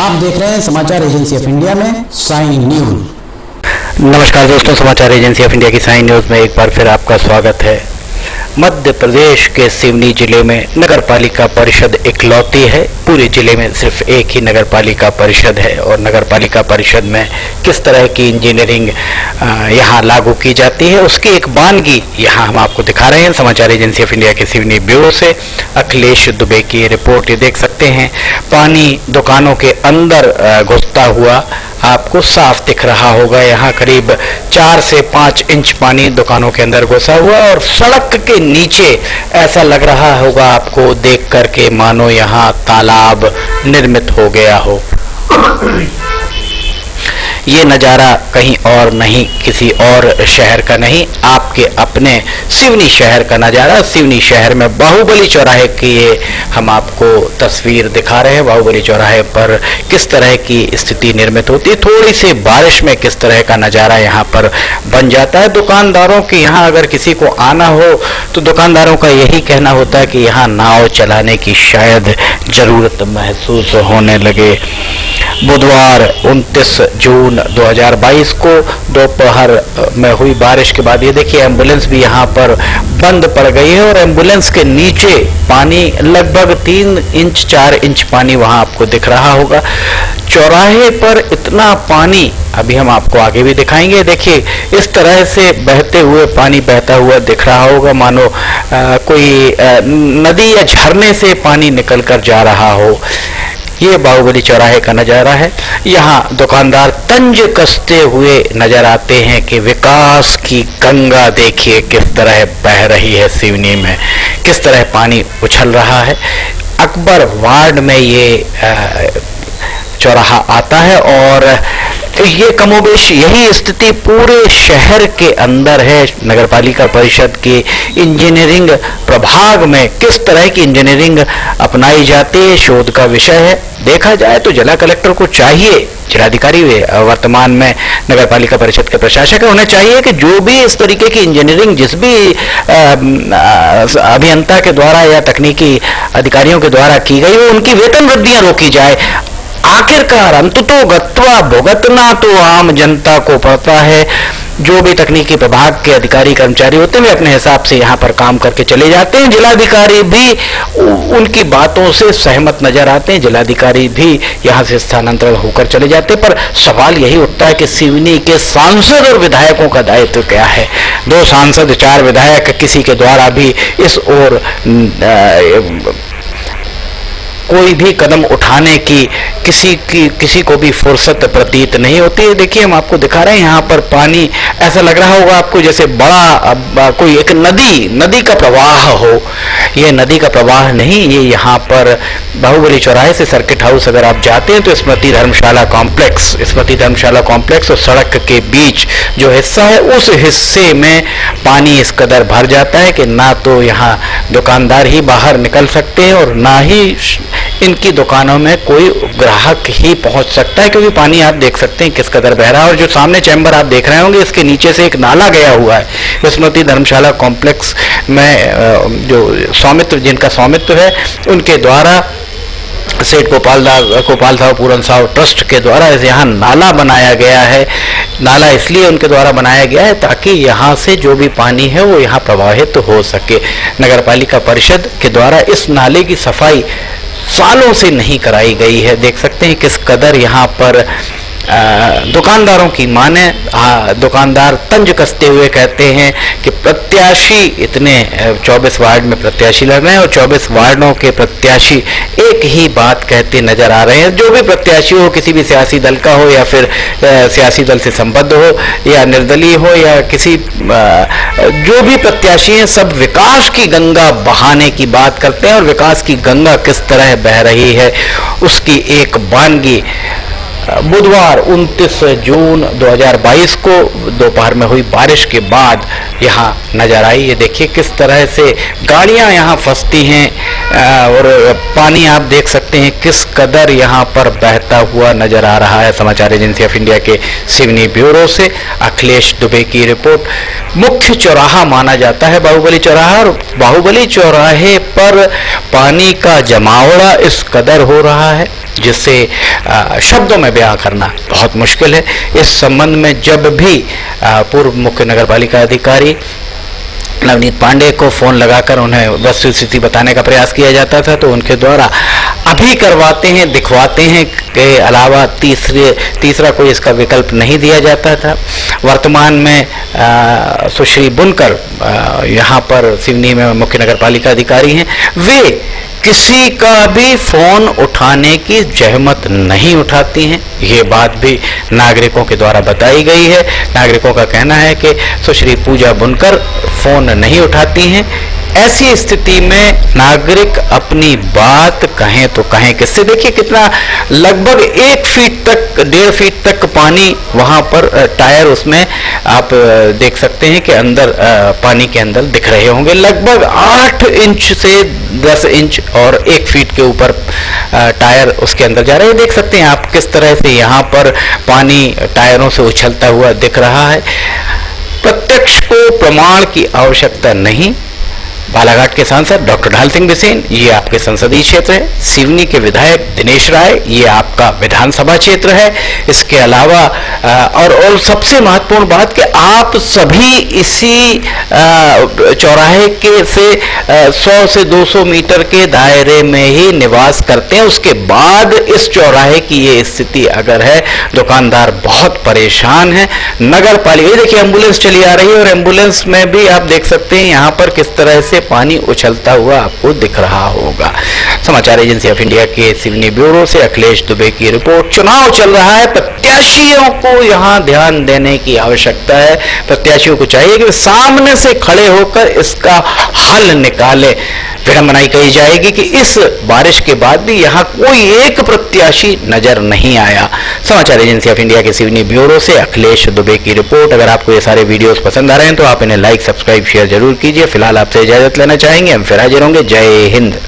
आप देख रहे हैं समाचार एजेंसी ऑफ इंडिया में साइन न्यूज। नमस्कार दोस्तों, समाचार एजेंसी ऑफ इंडिया की साइन न्यूज में एक बार फिर आपका स्वागत है। मध्य प्रदेश के सिवनी जिले में नगर पालिका परिषद इकलौती है। पूरे जिले में सिर्फ एक ही नगर पालिका परिषद है और नगर पालिका परिषद में किस तरह की इंजीनियरिंग यहाँ लागू की जाती है उसकी एक वानगी यहाँ हम आपको दिखा रहे हैं। समाचार एजेंसी ऑफ इंडिया के सिवनी ब्यूरो से अखिलेश दुबे की रिपोर्ट ये देख सकते हैं। पानी दुकानों के अंदर घुसता हुआ आपको साफ दिख रहा होगा। यहाँ करीब 4 से 5 इंच पानी दुकानों के अंदर घुसा हुआ और सड़क के नीचे ऐसा लग रहा होगा आपको देख करके मानो यहाँ तालाब निर्मित हो गया हो। ये नज़ारा कहीं और नहीं, किसी और शहर का नहीं, आपके अपने सिवनी शहर का नज़ारा। सिवनी शहर में बाहुबली चौराहे की ये हम आपको तस्वीर दिखा रहे हैं। बाहुबली चौराहे पर किस तरह की स्थिति निर्मित होती है, थोड़ी सी बारिश में किस तरह का नज़ारा यहाँ पर बन जाता है। दुकानदारों की यहाँ अगर किसी को आना हो तो दुकानदारों का यही कहना होता है कि यहाँ नाव चलाने की शायद ज़रूरत महसूस होने लगे। बुधवार 29 जून 2022 को दोपहर में हुई बारिश के बाद ये देखिए एम्बुलेंस भी यहाँ पर बंद पड़ गई है और एम्बुलेंस के नीचे पानी लगभग 3 इंच 4 इंच पानी वहाँ आपको दिख रहा होगा। चौराहे पर इतना पानी अभी हम आपको आगे भी दिखाएंगे। देखिए इस तरह से बहते हुए पानी बहता हुआ दिख रहा होगा मानो कोई नदी या झरने से पानी निकल कर जा रहा हो। ये बाहुबली चौराहे का नज़ारा है। यहाँ दुकानदार तंज कसते हुए नजर आते हैं कि विकास की गंगा देखिए किस तरह बह रही है सिवनी में, किस तरह पानी उछल रहा है। अकबर वार्ड में ये चौराहा आता है और ये कमोबेश यही स्थिति पूरे शहर के अंदर है। नगरपालिका परिषद के इंजीनियरिंग प्रभाग में किस तरह की इंजीनियरिंग अपनाई जाती है शोध का विषय है। देखा जाए तो जिला कलेक्टर को चाहिए, जिलाधिकारी वर्तमान में नगरपालिका परिषद के प्रशासक है, उन्हें चाहिए कि जो भी इस तरीके की इंजीनियरिंग जिस भी अभियंता के द्वारा या तकनीकी अधिकारियों के द्वारा की गई हो उनकी वेतन वृद्धियां रोकी जाए। आखिरकार अंततो गत्वा भुगतना तो आम जनता को पड़ता है। जो भी तकनीकी विभाग के अधिकारी कर्मचारी होते हैं वे अपने हिसाब से यहाँ पर काम करके चले जाते हैं। जिलाधिकारी भी उनकी बातों से सहमत नजर आते हैं, जिलाधिकारी भी यहाँ से स्थानांतरण होकर चले जाते हैं। पर सवाल यही उठता है कि सिवनी के सांसद और विधायकों का दायित्व क्या है। 2 सांसद 4 विधायक किसी के द्वारा भी इस ओर कोई भी कदम उठाने की किसी को भी फुर्सत प्रतीत नहीं होती है। देखिए हम आपको दिखा रहे हैं यहाँ पर पानी ऐसा लग रहा होगा आपको जैसे बड़ा कोई एक नदी का प्रवाह हो। ये नदी का प्रवाह नहीं, ये यहाँ पर बाहुबली चौराहे से सर्किट हाउस अगर आप जाते हैं तो स्मृति धर्मशाला कॉम्प्लेक्स और सड़क के बीच जो हिस्सा है उस हिस्से में पानी इस कदर भर जाता है कि ना तो यहाँ दुकानदार ही बाहर निकल सकते हैं और ना ही इनकी दुकानों में कोई ग्राहक ही पहुंच सकता है, क्योंकि पानी आप देख सकते हैं किस कदर बह रहा है। और जो सामने चैम्बर आप देख रहे होंगे इसके नीचे से एक नाला गया हुआ है। स्मृति धर्मशाला कॉम्प्लेक्स में जो स्वामित्व जिनका स्वामित्व है उनके द्वारा सेठ गोपाल साहब पूरन साहब ट्रस्ट के द्वारा यहाँ नाला बनाया गया है। नाला इसलिए उनके द्वारा बनाया गया है ताकि यहाँ से जो भी पानी है वो यहाँ प्रवाहित हो सके। नगरपालिका परिषद के द्वारा इस नाले की सफाई सालों से नहीं कराई गई है। देख सकते हैं किस कदर यहाँ पर दुकानदारों की माने दुकानदार तंज कसते हुए कहते हैं कि प्रत्याशी इतने 24 वार्ड में प्रत्याशी लड़ रहे हैं और 24 वार्डों के प्रत्याशी एक ही बात कहते नजर आ रहे हैं। जो भी प्रत्याशी हो, किसी भी सियासी दल का हो या फिर सियासी दल से संबद्ध हो या निर्दलीय हो या किसी जो भी प्रत्याशी हैं सब विकास की गंगा बहाने की बात करते हैं और विकास की गंगा किस तरह बह रही है उसकी एक वानगी बुधवार 29 जून 2022 को दोपहर में हुई बारिश के बाद यहाँ नजर आई। ये देखिए किस तरह से गाड़ियाँ यहाँ फंसती हैं और पानी आप देख सकते हैं किस कदर यहाँ पर बहता हुआ नजर आ रहा है। समाचार एजेंसी ऑफ इंडिया के सिवनी ब्यूरो से अखिलेश दुबे की रिपोर्ट। मुख्य चौराहा माना जाता है बाहुबली चौराहा, और बाहुबली चौराहे पर पानी का जमावड़ा इस कदर हो रहा है जिससे शब्दों में बयां करना बहुत मुश्किल है। इस संबंध में जब भी पूर्व मुख्य नगर पालिका अधिकारी नवनीत पांडे को फोन लगाकर उन्हें वस्तु स्थिति बताने का प्रयास किया जाता था तो उनके द्वारा अभी करवाते हैं, दिखवाते हैं के अलावा तीसरा कोई इसका विकल्प नहीं दिया जाता था। वर्तमान में सुश्री बुनकर यहाँ पर सिवनी में मुख्य नगर पालिका अधिकारी हैं, वे किसी का भी फोन उठाने की जहमत नहीं उठाती हैं। ये बात भी नागरिकों के द्वारा बताई गई है। नागरिकों का कहना है कि सुश्री पूजा बुनकर फोन नहीं उठाती हैं। ऐसी स्थिति में नागरिक अपनी बात कहें तो कहें किससे। देखिए कितना लगभग 1 फीट तक 1.5 फीट तक पानी वहां पर टायर उसमें आप देख सकते हैं कि अंदर पानी के अंदर दिख रहे होंगे। लगभग 8 इंच से 10 इंच और 1 फीट के ऊपर टायर उसके अंदर जा रहे हैं। देख सकते हैं आप किस तरह से यहाँ पर पानी टायरों से उछलता हुआ दिख रहा है। प्रत्यक्ष को प्रमाण की आवश्यकता नहीं। बालाघाट के सांसद डॉक्टर ढाल सिंह बिसेन, ये आपके संसदीय क्षेत्र है। सिवनी के विधायक दिनेश राय, ये आपका विधानसभा क्षेत्र है। इसके अलावा और सबसे महत्वपूर्ण बात कि आप सभी इसी चौराहे के से 100 से 200 मीटर के दायरे में ही निवास करते हैं। उसके बाद इस चौराहे की ये स्थिति अगर है, दुकानदार बहुत परेशान है। नगर पालिका, देखिए एम्बुलेंस चली आ रही है और एम्बुलेंस में भी आप देख सकते हैं यहाँ पर किस तरह से पानी उछलता हुआ आपको दिख रहा होगा। समाचार एजेंसी ऑफ इंडिया के सिवनी ब्यूरो से अखिलेश दुबे की रिपोर्ट। चुनाव चल रहा है, प्रत्याशियों को यहां ध्यान देने की आवश्यकता है। प्रत्याशियों को चाहिए कि सामने से खड़े होकर इसका हल निकाले। विडंबना कही जाएगी कि इस बारिश के बाद भी यहां कोई एक प्रत्याशी नजर नहीं आया। समाचार एजेंसी ऑफ इंडिया के सिवनी ब्यूरो से अखिलेश दुबे की रिपोर्ट। अगर आपको ये सारे वीडियोस पसंद आ रहे हैं तो आप इन्हें लाइक, सब्सक्राइब, शेयर जरूर कीजिए। फिलहाल आपसे इजाजत लेना चाहेंगे, हम फिर हाजिर होंगे। जय हिंद।